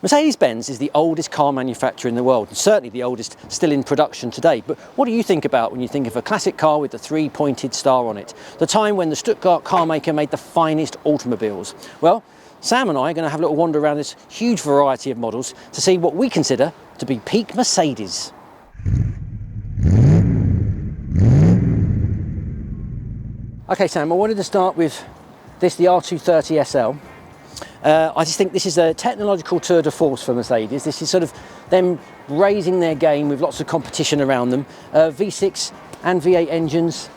Mercedes-Benz is the oldest car manufacturer in the world, and certainly the oldest still in production today. But what do you think about when you think of a classic car with the three-pointed star on it? The time when the Stuttgart car maker made the finest automobiles. Well, Sam and I are going to have a little wander around this huge variety of models to see what we consider to be peak Mercedes. Okay, Sam, I wanted to start with this, the R230 SL. I just think this is a technological tour de force for Mercedes. This is sort of them raising their game with lots of competition around them. V6 and V8 engines.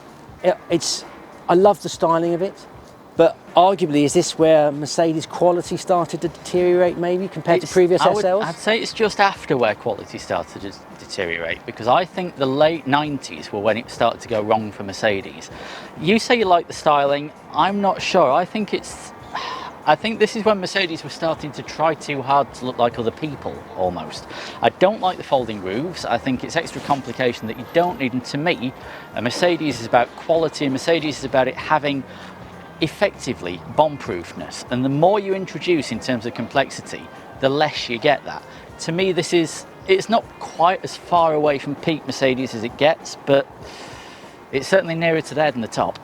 I love the styling of it, but arguably is this where Mercedes quality started to deteriorate maybe compared to previous SLs? I'd say it's just after where quality started to deteriorate, because I think the late 90s were when it started to go wrong for Mercedes. You say you like the styling, I'm not sure. I think this is when Mercedes was starting to try too hard to look like other people, almost. I don't like the folding roofs. I think it's extra complication that you don't need. And to me, a Mercedes is about quality, and Mercedes is about it having, effectively, bomb-proofness. And the more you introduce in terms of complexity, the less you get that. To me, it's not quite as far away from peak Mercedes as it gets, but it's certainly nearer to there than the top.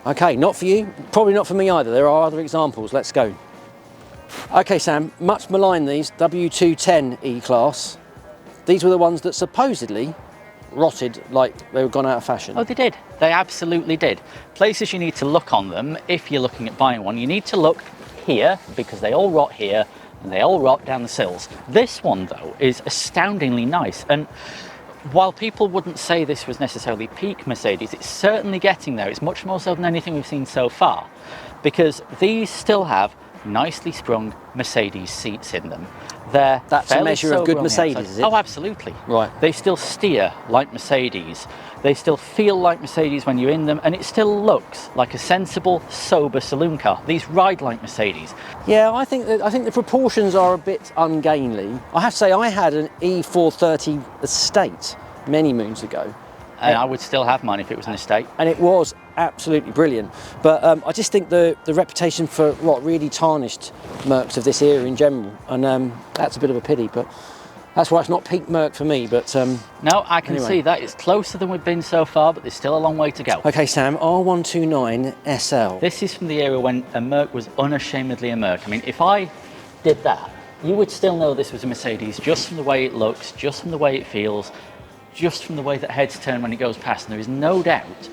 Okay, not for you, probably not for me either. There are other examples, let's go. Okay, Sam, much maligned these, W210 E-Class. These were the ones that supposedly rotted like they were gone out of fashion. Oh, they did. They absolutely did. Places you need to look on them, if you're looking at buying one, you need to look here, because they all rot here, and they all rot down the sills. This one, though, is astoundingly nice. And while people wouldn't say this was necessarily peak Mercedes, it's certainly getting there. It's much more so than anything we've seen so far, because these still have nicely sprung Mercedes seats in them. That's a measure of good Mercedes, is it? Oh, absolutely. Right. They still steer like Mercedes. They still feel like Mercedes when you're in them, and it still looks like a sensible, sober saloon car. These ride like Mercedes. Yeah, I think the proportions are a bit ungainly. I have to say, I had an E430 Estate many moons ago. And I would still have mine if it was an Estate. And it was absolutely brilliant. But I just think the reputation for what really tarnished Mercs of this era in general. And that's a bit of a pity, but that's why it's not peak Merc for me. But no, I can see that. It's closer than we've been so far, but there's still a long way to go. Okay, Sam, R129 SL. This is from the era when a Merc was unashamedly a Merc. I mean, if I did that, you would still know this was a Mercedes just from the way it looks, just from the way it feels, just from the way that heads turn when it goes past. And there is no doubt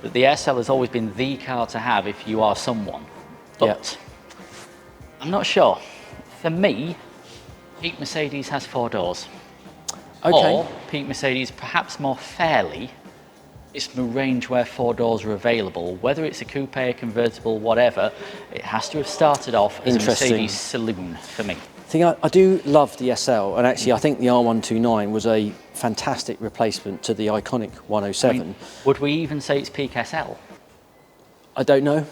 that the SL has always been the car to have if you are someone. But I'm not sure. For me, peak Mercedes has 4 doors. Okay. Or peak Mercedes, perhaps more fairly, it's the range where 4 doors are available. Whether it's a coupe, a convertible, whatever, it has to have started off as a Mercedes saloon for me. I do love the SL, and actually I think the R129 was a fantastic replacement to the iconic 107. I mean, would we even say it's peak SL? I don't know.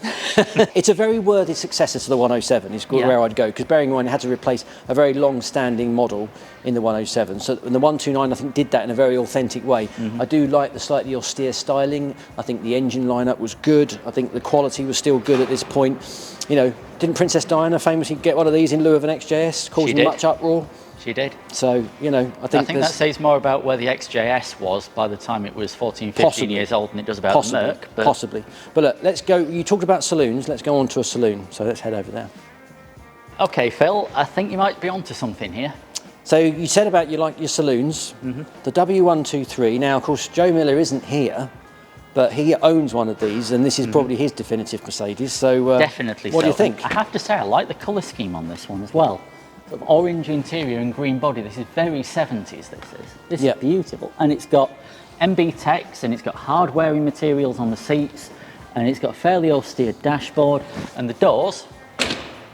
It's a very worthy successor to the 107 is where I'd go, because bearing in mind it had to replace a very long-standing model in the 107. So and the 129 I think did that in a very authentic way. I do like the slightly austere styling. I think the engine lineup was good. I think the quality was still good at this point. You know, didn't Princess Diana famously get one of these in lieu of an XJS, causing much uproar? She did. So, you know, I think that says more about where the XJS was by the time it was 14, 15 years old than it does about the Merc. Possibly. But look, let's go. You talked about saloons. Let's go on to a saloon. So let's head over there. Okay, Phil, I think you might be onto something here. So you said about you like your saloons. The W123. Now, of course, Joe Miller isn't here, but he owns one of these, and this is probably his definitive Mercedes. So definitely. What do you think? I have to say, I like the colour scheme on this one as well. Sort of orange interior and green body. This is very 70s, this is beautiful. And it's got MB text, and it's got hard-wearing materials on the seats, and it's got a fairly austere dashboard, and the doors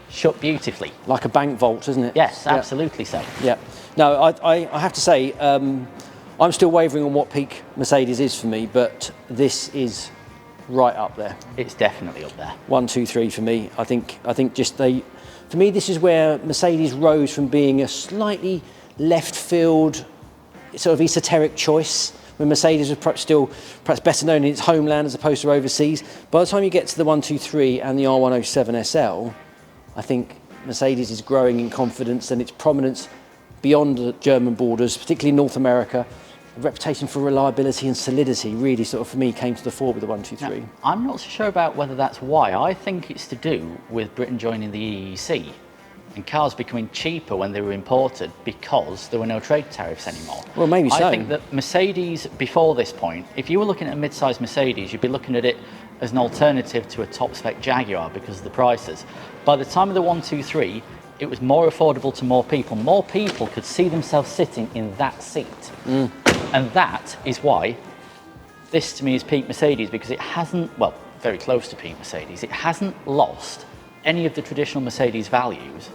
shut beautifully. Like a bank vault, isn't it? Yes, absolutely so. Yeah. No, I have to say, I'm still wavering on what peak Mercedes is for me, but this is right up there. It's definitely up there. 1, 2, 3 for me. I think just for me, this is where Mercedes rose from being a slightly left field, sort of esoteric choice, when Mercedes was perhaps better known in its homeland as opposed to overseas. By the time you get to the 123 and the R107 SL, I think Mercedes is growing in confidence and its prominence beyond the German borders, particularly North America. The reputation for reliability and solidity really sort of, for me, came to the fore with the 123. Now, I'm not so sure about whether that's why. I think it's to do with Britain joining the EEC and cars becoming cheaper when they were imported because there were no trade tariffs anymore. Well, maybe so. I think that Mercedes, before this point, if you were looking at a mid-sized Mercedes, you'd be looking at it as an alternative to a top-spec Jaguar because of the prices. By the time of the 123, it was more affordable to more people. More people could see themselves sitting in that seat. And that is why this to me is peak Mercedes, because it hasn't, well, very close to peak Mercedes. It hasn't lost any of the traditional Mercedes values.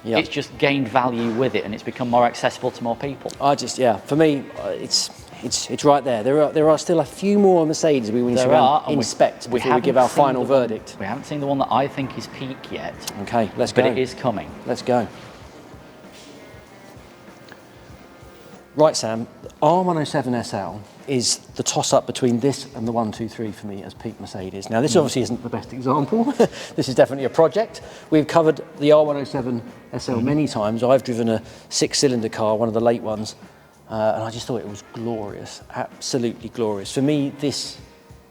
Yep. It's just gained value with it and it's become more accessible to more people. For me, it's right there. There are still a few more Mercedes we need to inspect before we give our final verdict. We haven't seen the one that I think is peak yet. Okay, let's go. But it is coming. Let's go. Right, Sam, R107 SL is the toss-up between this and the 123 for me as peak Mercedes. Now, this obviously isn't the best example. This is definitely a project. We've covered the R107 SL many times. I've driven a 6-cylinder car, one of the late ones, and I just thought it was glorious, absolutely glorious. For me, this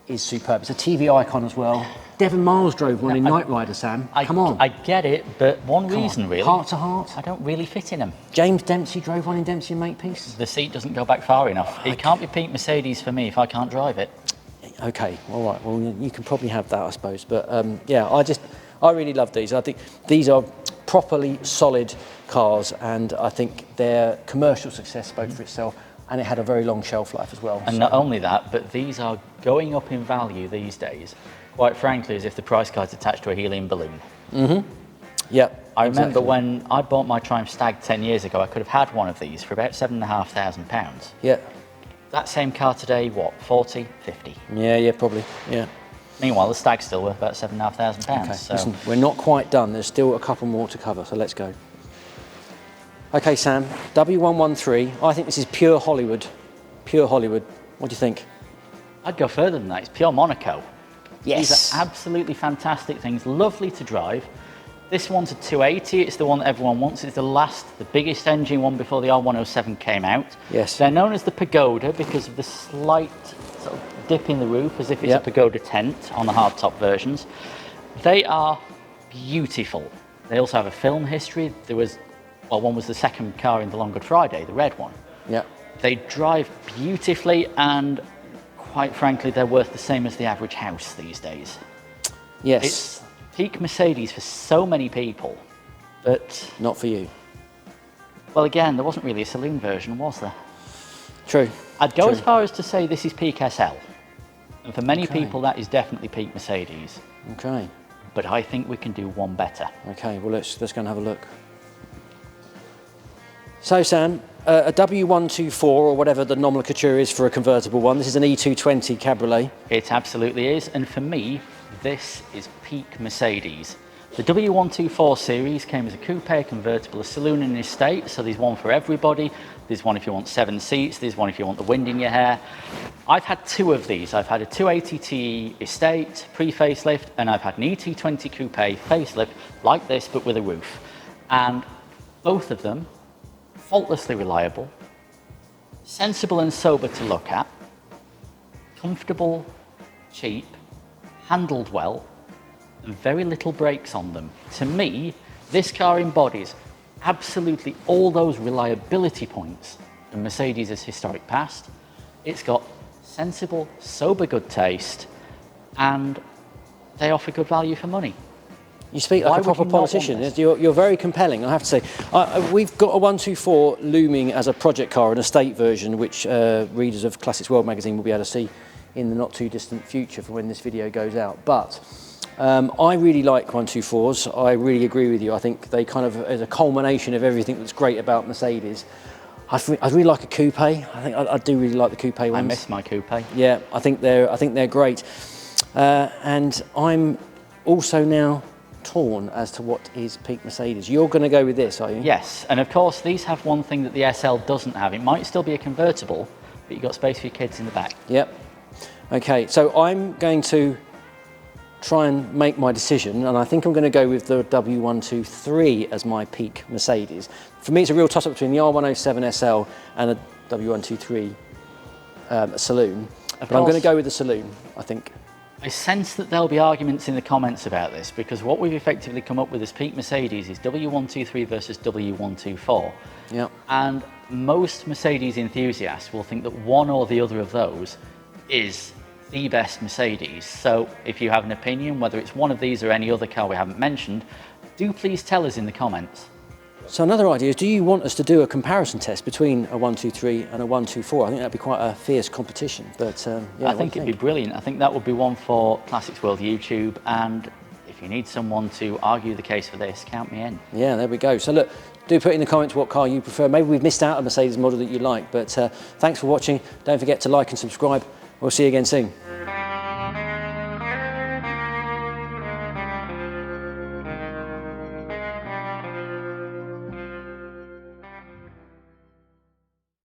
is superb. It's a TV icon as well. Devon Miles drove one in Knight Rider, Sam. Come on. I get it, but one reason really. Heart to heart. I don't really fit in them. James Dempsey drove one in Dempsey and Makepeace. The seat doesn't go back far enough. It can't be peak Mercedes for me if I can't drive it. Okay, all right. Well, you can probably have that, I suppose. But yeah, I really love these. I think these are properly solid cars, and I think their commercial success spoke for itself, and it had a very long shelf life as well. And not only that, but these are going up in value these days, quite frankly, as if the price card's attached to a helium balloon. Yeah. I remember when I bought my Triumph Stag 10 years ago, I could have had one of these for about £7,500. Yeah. That same car today, what, 40, 50? Yeah, probably, yeah. Meanwhile, the Stag's still worth about £7,500. Okay, so. listen, we're not quite done. There's still a couple more to cover, so let's go. Okay, Sam, W113. I think this is pure Hollywood. Pure Hollywood. What do you think? I'd go further than that. It's pure Monaco. Yes. These are absolutely fantastic things, lovely to drive. This one's a 280, it's the one that everyone wants. It's the biggest engine one before the R107 came out. Yes. They're known as the Pagoda because of the slight sort of dip in the roof, as if it's a Pagoda tent on the hardtop versions. They are beautiful. They also have a film history. One was the second car in the Long Good Friday, the red one. Yeah. They drive beautifully, and quite frankly, they're worth the same as the average house these days. Yes. It's peak Mercedes for so many people, but... Not for you. Well, again, there wasn't really a saloon version, was there? True. I'd go as far as to say this is peak SL. And for many people, that is definitely peak Mercedes. Okay. But I think we can do one better. Okay, well, let's go and have a look. So, Sam, a W124, or whatever the nomenclature is for a convertible one, this is an E220 Cabriolet. It absolutely is, and for me, this is peak Mercedes. The W124 series came as a coupe, a convertible, a saloon and an estate, so there's one for everybody. There's one if you want 7 seats, there's one if you want the wind in your hair. I've had 2 of these. I've had a 280T estate, pre-facelift, and I've had an E220 coupe facelift like this, but with a roof. And both of them, faultlessly reliable, sensible and sober to look at, comfortable, cheap, handled well, and very little brakes on them. To me, this car embodies absolutely all those reliability points in Mercedes' historic past. It's got sensible, sober, good taste, and they offer good value for money. You speak like a proper politician. You're very compelling, I have to say. We've got a 124 looming as a project car, an estate version, which readers of Classics World magazine will be able to see in the not too distant future for when this video goes out. But I really like 124s. I really agree with you. I think they kind of, as a culmination of everything that's great about Mercedes. I really like a coupe. I do really like the coupe ones. I miss my coupe. Yeah, I think they're great. And I'm also now torn as to what is peak Mercedes. You're going to go with this, are you? Yes, and of course these have one thing that the SL doesn't have. It might still be a convertible, but you've got space for your kids in the back. Yep. Okay, so I'm going to try and make my decision, and I think I'm going to go with the W123 as my peak Mercedes. For me, it's a real toss-up between the R107 SL and a W123 Saloon, but I'm going to go with the Saloon, I think. I sense that there'll be arguments in the comments about this, because what we've effectively come up with as peak Mercedes is W123 versus W124. Yeah. And most Mercedes enthusiasts will think that one or the other of those is the best Mercedes. So if you have an opinion, whether it's one of these or any other car we haven't mentioned, do please tell us in the comments. So another idea is, do you want us to do a comparison test between a 123 and a 124? I think that'd be quite a fierce competition, but yeah, I think it'd be brilliant. I think that would be one for Classics World YouTube, and if you need someone to argue the case for this, count me in. Yeah, there we go. So look, do put in the comments what car you prefer. Maybe we've missed out a Mercedes model that you like, but thanks for watching. Don't forget to like and subscribe. We'll see you again soon.